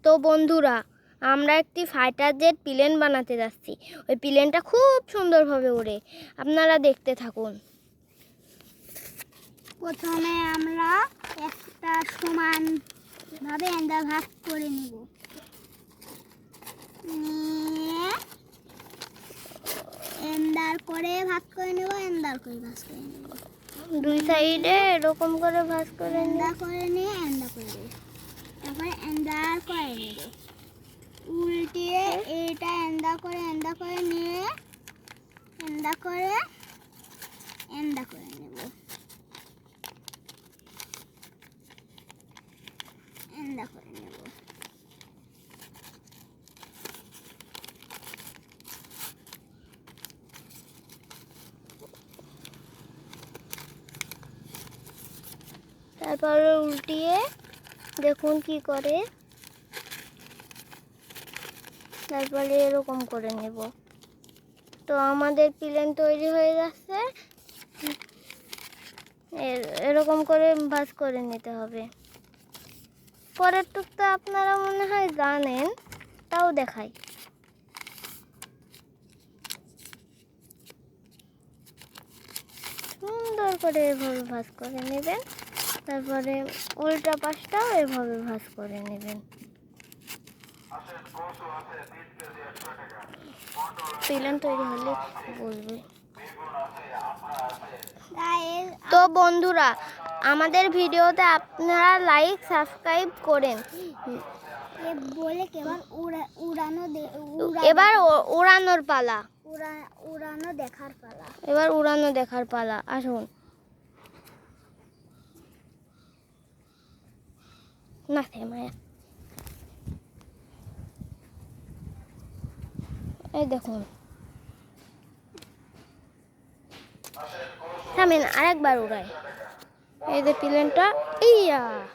তো বন্ধুরা, আমরা একটি ফাইটার জেট প্লেন বানাতে যাচ্ছি। ওই প্লেনটা খুব সুন্দরভাবে ওড়ে, আপনারা দেখতে থাকুন। প্রথমে আমরা একটা সমানভাবে এন্ডা ভাগ করে নিব। এন্ডার করে ভাগ করে নেব, এন্ডার করে ভাগ করে নেব। দুই সাইডে এরকম করে ভাঁজ করে এন্ডা করে নিয়ে এন্ডা করে নেব। তারপরে এন্ডার করে নেব, উল্টিয়ে এটা এন্ডা করে নিয়ে এন্ডা করে নেব। এন্ডা করে নেব। তারপরে উল্টিয়ে দেখুন কি করে। তারপরে এরকম করে নেব। তো আমাদের প্লেন তৈরি হয়ে যাচ্ছে। এরকম করে ভাঁজ করে নিতে হবে। পরের টুকটা আপনারা মনে হয় জানেন, তাও দেখাই। সুন্দর করে এভাবে ভাঁজ করে নেবেন। তারপরে উল্টা পাশটাও এভাবে ভাঁজ করে নেবেন। প্লেন তৈরি হলে বলবে। তো বন্ধুরা, আমাদের ভিডিওতে আপনারা লাইক সাবস্ক্রাইব করেন। বলে এবার এবার উড়ানোর পালা। উড়ানো দেখার পালা। এবার উড়ানো দেখার পালা। আসুন। না মায়া, এই দেখুন। থামেন, আরেকবার উড়াই। এই যে প্লেনটা, ইয়া।